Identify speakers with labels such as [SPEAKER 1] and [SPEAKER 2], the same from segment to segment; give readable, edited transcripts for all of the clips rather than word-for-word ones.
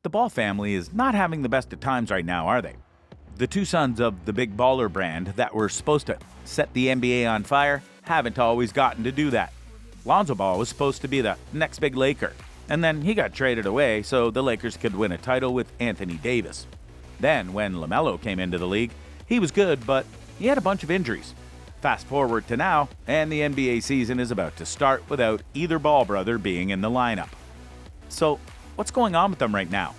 [SPEAKER 1] The Ball family is not having the best of times right now, are they? The two sons of the big baller brand that were supposed to set the NBA on fire haven't always gotten to do that. Lonzo Ball was supposed to be the next big Laker, and then he got traded away so the Lakers could win a title with Anthony Davis. Then, when LaMelo came into the league, he was good, but he had a bunch of injuries. Fast forward to now, and the NBA season is about to start without either Ball brother being in the lineup. So, what's going on with them right now?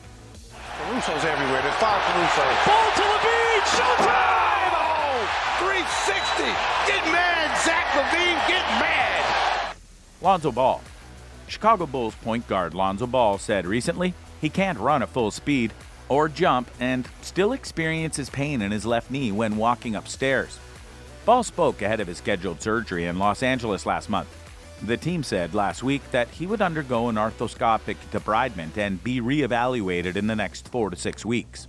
[SPEAKER 2] Caruso's everywhere. There's five Caruso.
[SPEAKER 3] Ball to LaVine. Showtime!
[SPEAKER 2] Oh, 360. Get mad, Zach LaVine. Get mad.
[SPEAKER 1] Lonzo Ball. Chicago Bulls point guard Lonzo Ball said recently he can't run at full speed or jump and still experiences pain in his left knee when walking upstairs. Ball spoke ahead of his scheduled surgery in Los Angeles last month. The team said last week that he would undergo an arthroscopic debridement and be reevaluated in the next 4 to 6 weeks.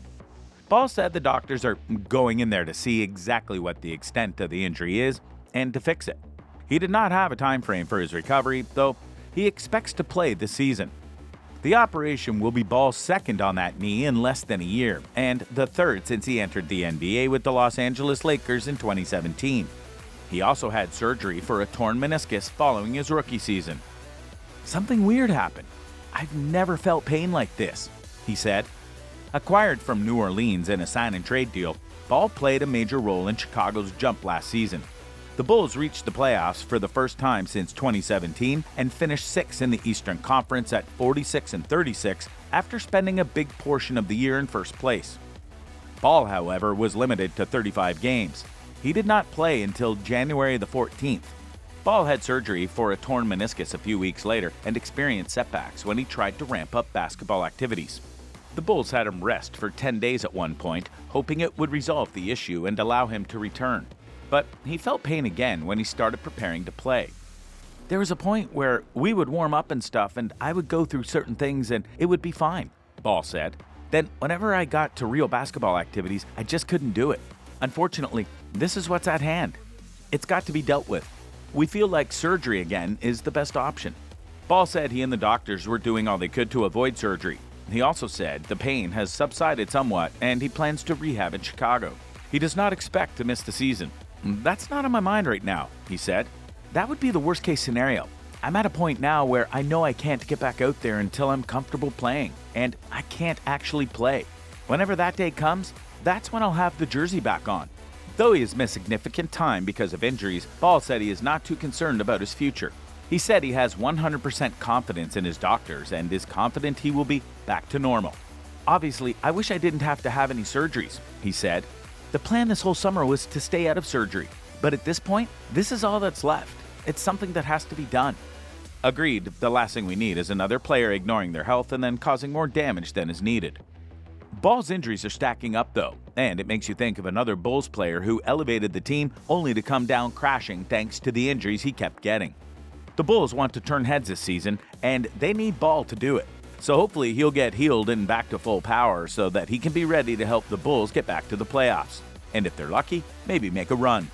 [SPEAKER 1] Ball said the doctors are going in there to see exactly what the extent of the injury is and to fix it. He did not have a time frame for his recovery, though he expects to play this season. The operation will be Ball's second on that knee in less than a year, and the third since he entered the NBA with the Los Angeles Lakers in 2017. He also had surgery for a torn meniscus following his rookie season. "Something weird happened. I've never felt pain like this," he said. Acquired from New Orleans in a sign-and-trade deal, Ball played a major role in Chicago's jump last season. The Bulls reached the playoffs for the first time since 2017 and finished 6th in the Eastern Conference at 46-36 after spending a big portion of the year in first place. Ball, however, was limited to 35 games. He did not play until January the 14th. Ball had surgery for a torn meniscus a few weeks later and experienced setbacks when he tried to ramp up basketball activities. The Bulls had him rest for 10 days at one point, hoping it would resolve the issue and allow him to return. But he felt pain again when he started preparing to play. "There was a point where we would warm up and stuff and I would go through certain things and it would be fine," Ball said. "Then whenever I got to real basketball activities, I just couldn't do it. Unfortunately, this is what's at hand. It's got to be dealt with. We feel like surgery again is the best option." Ball said he and the doctors were doing all they could to avoid surgery. He also said the pain has subsided somewhat and he plans to rehab in Chicago. He does not expect to miss the season. "That's not on my mind right now," he said. "That would be the worst case scenario. I'm at a point now where I know I can't get back out there until I'm comfortable playing, and I can't actually play. Whenever that day comes, that's when I'll have the jersey back on." Though he has missed significant time because of injuries, Ball said he is not too concerned about his future. He said he has 100% confidence in his doctors and is confident he will be back to normal. "Obviously, I wish I didn't have to have any surgeries," he said. "The plan this whole summer was to stay out of surgery, but at this point, this is all that's left. It's something that has to be done." Agreed, the last thing we need is another player ignoring their health and then causing more damage than is needed. Ball's injuries are stacking up though, and it makes you think of another Bulls player who elevated the team only to come down crashing thanks to the injuries he kept getting. The Bulls want to turn heads this season, and they need Ball to do it. So hopefully he'll get healed and back to full power so that he can be ready to help the Bulls get back to the playoffs. And if they're lucky, maybe make a run.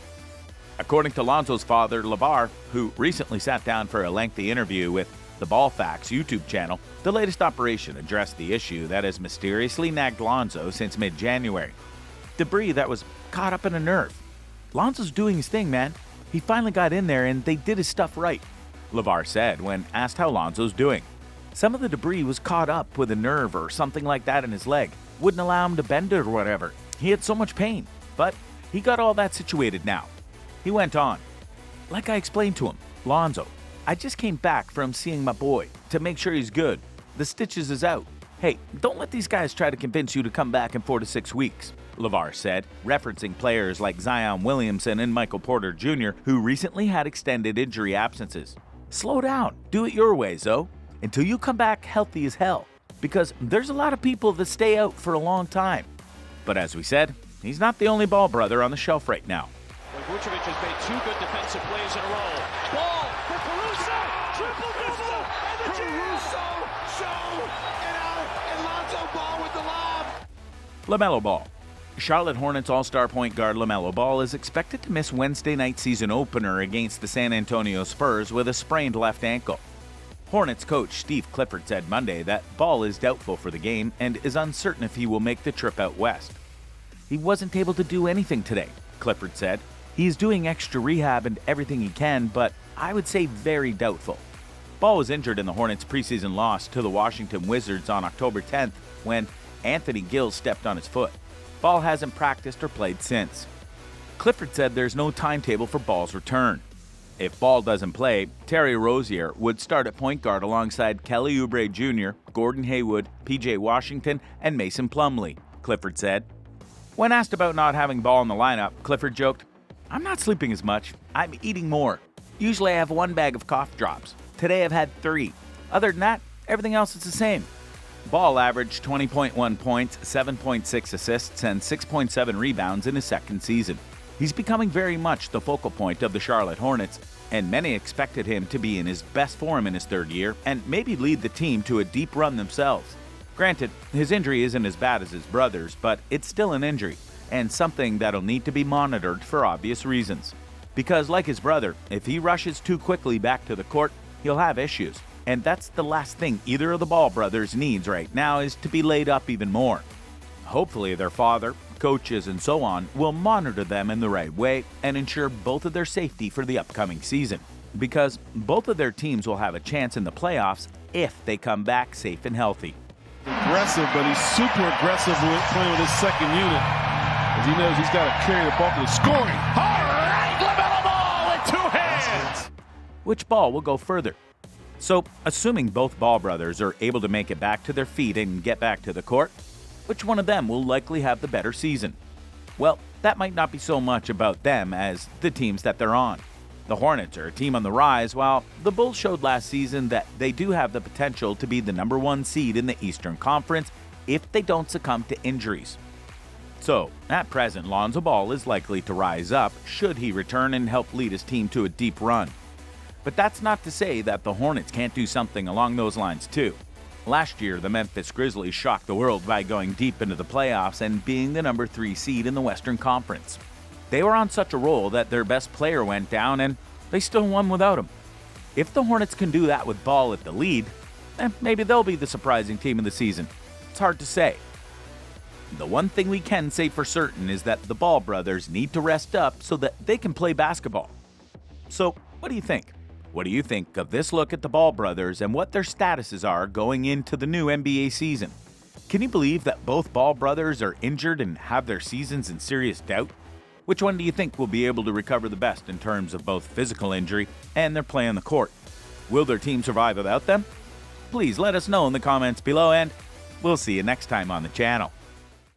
[SPEAKER 1] According to Lonzo's father, LaVar, who recently sat down for a lengthy interview with the Ball Facts YouTube channel, the latest operation addressed the issue that has mysteriously nagged Lonzo since mid-January. Debris that was caught up in a nerve. "Lonzo's doing his thing, man. He finally got in there and they did his stuff right," LaVar said when asked how Lonzo's doing. "Some of the debris was caught up with a nerve or something like that in his leg. Wouldn't allow him to bend it or whatever. He had so much pain, but he got all that situated now." He went on, "Like I explained to him, Lonzo, I just came back from seeing my boy to make sure he's good. The stitches is out. Hey, don't let these guys try to convince you to come back in 4 to 6 weeks," LaVar said, referencing players like Zion Williamson and Michael Porter Jr., who recently had extended injury absences. "Slow down. Do it your way, Zo, until you come back healthy as hell, because there's a lot of people that stay out for a long time." But as we said, he's not the only Ball brother on the shelf right now.
[SPEAKER 3] Vucevic has made 2 good defensive plays in a row. Ball for Caruso, triple-double, and the
[SPEAKER 2] Caruso, show, and out, and Lonzo Ball with the lob.
[SPEAKER 1] LaMelo Ball. Charlotte Hornets all-star point guard LaMelo Ball is expected to miss Wednesday night season opener against the San Antonio Spurs with a sprained left ankle. Hornets coach Steve Clifford said Monday that Ball is doubtful for the game and is uncertain if he will make the trip out west. He wasn't able to do anything today, Clifford said. He is doing extra rehab and everything he can, but I would say very doubtful. Ball was injured in the Hornets' preseason loss to the Washington Wizards on October 10th when Anthony Gill stepped on his foot. Ball hasn't practiced or played since. Clifford said there's no timetable for Ball's return. If Ball doesn't play, Terry Rozier would start at point guard alongside Kelly Oubre Jr., Gordon Hayward, PJ Washington, and Mason Plumlee, Clifford said. When asked about not having Ball in the lineup, Clifford joked, "I'm not sleeping as much. I'm eating more. Usually I have 1 bag of cough drops. Today I've had 3. Other than that, everything else is the same." Ball averaged 20.1 points, 7.6 assists, and 6.7 rebounds in his second season. He's becoming very much the focal point of the Charlotte Hornets, and many expected him to be in his best form in his third year and maybe lead the team to a deep run themselves. Granted, his injury isn't as bad as his brother's, but it's still an injury, and something that'll need to be monitored for obvious reasons. Because like his brother, if he rushes too quickly back to the court, he'll have issues. And that's the last thing either of the Ball brothers needs right now, is to be laid up even more. Hopefully their father, coaches, and so on will monitor them in the right way and ensure both of their safety for the upcoming season. Because both of their teams will have a chance in the playoffs if they come back safe and healthy.
[SPEAKER 4] Aggressive, but he's super aggressive with playing with his second unit, as he knows he's got to carry the ball to the scoring.
[SPEAKER 2] All right, LaMelo Ball with 2 hands.
[SPEAKER 1] Which Ball will go further? So, assuming both Ball brothers are able to make it back to their feet and get back to the court, which one of them will likely have the better season? Well, that might not be so much about them as the teams that they're on. The Hornets are a team on the rise, while the Bulls showed last season that they do have the potential to be the number 1 seed in the Eastern Conference if they don't succumb to injuries. So, at present, Lonzo Ball is likely to rise up should he return and help lead his team to a deep run. But that's not to say that the Hornets can't do something along those lines too. Last year, the Memphis Grizzlies shocked the world by going deep into the playoffs and being the number 3 seed in the Western Conference. They were on such a roll that their best player went down and they still won without him. If the Hornets can do that with Ball at the lead, maybe they'll be the surprising team of the season. It's hard to say. The one thing we can say for certain is that the Ball brothers need to rest up so that they can play basketball. So, what do you think? What do you think of this look at the Ball brothers and what their statuses are going into the new NBA season? Can you believe that both Ball brothers are injured and have their seasons in serious doubt? Which one do you think will be able to recover the best in terms of both physical injury and their play on the court? Will their team survive without them? Please let us know in the comments below, and we'll see you next time on the channel.